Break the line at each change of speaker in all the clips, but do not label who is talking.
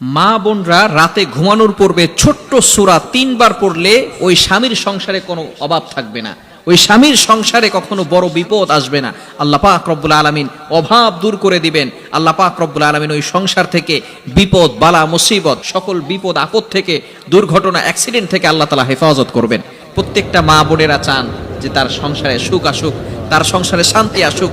মা বোনরা রাতে ঘুমানোর পূর্বে ছোট্ট সূরা 3 বার পড়লে ওই স্বামীর সংসারে কোনো অভাব থাকবে না, ওই স্বামীর সংসারে কখনো বড় বিপদ আসবে না। আল্লাহ পাক রব্বুল আলামিন অভাব দূর করে দিবেন। আল্লাহ পাক রব্বুল আলামিন ওই সংসার থেকে বিপদ বালা মুসিবত সকল বিপদ আপদ থেকে, দুর্ঘটনা অ্যাক্সিডেন্ট থেকে আল্লাহ তাআলা হেফাজত করবেন। প্রত্যেকটা মা বোনেরা চান যে তার সংসারে সুখ আসুক, তার সংসারে শান্তি আসুক।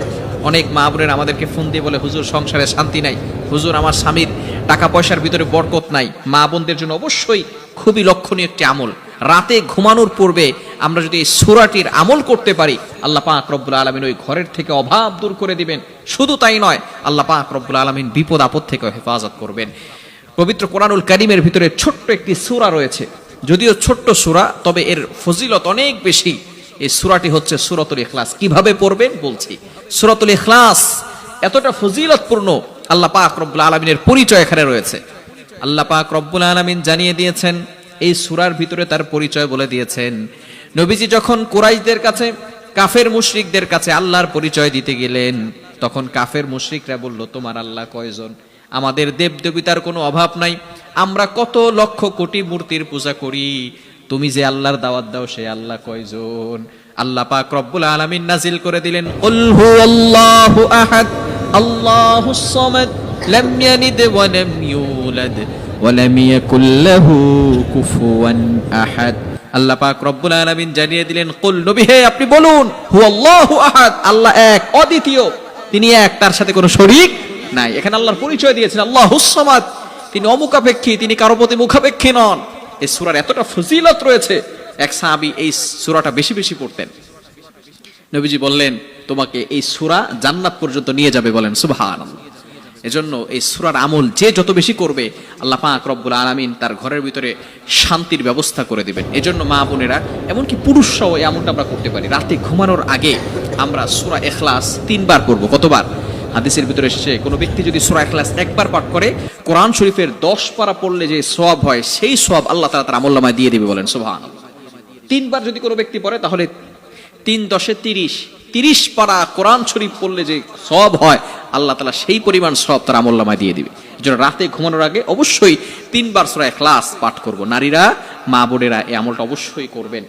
অনেক মা বোনেরা আমাদেরকে ফোন দিয়ে বলে, হুজুর সংসারে শান্তি নাই, হুজুর আমার স্বামীর টাকা পয়সার ভিতরে বরকত নাই। মা বোনদের জন্য অবশ্যই খুবই লক্ষণীয় একটি আমল, রাতে ঘুমানোর পূর্বে আমরা যদি এই সূরাটির আমল করতে পারি, আল্লাহ পাক রব্বুল আলামিন ওই ঘরের থেকে অভাব দূর করে দিবেন। শুধু তাই নয়, আল্লাহ পাক রব্বুল আলামিন বিপদ আপদ থেকে হেফাজত করবেন। পবিত্র কোরআনুল কারীমের ভিতরে ছোট্ট একটি সূরা রয়েছে, যদিও ছোট্ট সূরা, তবে এর ফজিলত অনেক বেশি। এই সূরাটি হচ্ছে সূরাতুল ইখলাস। কিভাবে পড়বেন বলছি। সূরাতুল ইখলাস এতটা ফজিলতপূর্ণ, আল্লাহ পাক রব্বুল আলামিনের পরিচয় এখানে রয়েছে। আল্লাহ পাক রব্বুল আলামিন জানিয়ে দিয়েছেন, এই সূরার ভিতরে তার পরিচয় বলে দিয়েছেন। নবীজি যখন কুরাইশদের কাছে, কাফের মুশরিকদের কাছে আল্লাহর পরিচয় দিতে গেলেন, তখন কাফের মুশরিকরা বলল, তোমার আল্লাহ কয়জন? আমাদের দেবদেবতার কোনো অভাব নাই, আমরা কত লক্ষ কোটি মূর্তির পূজা করি, তুমি যে আল্লাহর দাওয়াত দাও সে আল্লাহ কয়জন? আল্লাহ পাক রব্বুল আলামিন নাজিল করে দিলেন, কুল হুয়াল্লাহু আহাদ আল্লাহুস সামাদ লাম ইয়ালিদ ওয়া লাম ইউলাদ ওয়া লাম ইয়াকুল লাহু কুফুয়ান আহাদ। আল্লাহ পাক রব্বুল আলামিন জানিয়ে দিলেন, কুল, নবী হে আপনি বলুন, হুয়াল্লাহু আহাদ, আল্লাহ এক, অদ্বিতীয়, তিনি এক, তার সাথে কোনো শরীক নাই। এখানে আল্লাহর পরিচয় দিয়েছেন আল্লাহুস সামাদ, তিনি অমুখাপেক্ষী, তিনি কারো প্রতি মুখাপেক্ষী নন। এই সূরার এতটা ফজিলত রয়েছে, এক সাহাবী এই সূরাটা বেশি বেশি পড়তেন। নবীজি বললেন, তোমাকে এই সূরা জান্নাত পর্যন্ত নিয়ে যাবে, বলেন সুবহানাল্লাহ। এজন্য এই সূরার আমল যে যত বেশি করবে, আল্লাহ পাক রব্বুল আলামিন তার ঘরের ভিতরে শান্তির ব্যবস্থা করে দিবেন। এজন্য মা বোনেরা, এমনকি পুরুষরাও এই আমলটা আমরা করতে পারি। রাতে ঘুমানোর আগে আমরা সূরা ইখলাস 3 বার করব। কতবার? হাদিসের ভিতরে এসেছে, কোনো ব্যক্তি যদি সূরা ইখলাস একবার পাঠ করে, কোরআন শরীফের 10 পারা পড়লে যে সওয়াব হয়, সেই সওয়াব আল্লাহ তাআলা তার আমলনামায় দিয়ে দিবে, বলেন সুবহানাল্লাহ। 3 বার যদি কোনো ব্যক্তি পড়ে, তাহলে 3 × 10 = 30 পারা কোরআন শরীফ পড়লে যে সওয়াব হয়, আল্লাহ তাআলা সেই পরিমাণ সওয়াব তার আমলনামায় দিয়ে দিবে। এজন্য রাতে ঘুমানোর আগে অবশ্যই 3 বার সূরা ইখলাস পাঠ করব। নারীরা, মা বোনেরা এই আমলটা অবশ্যই করবেন।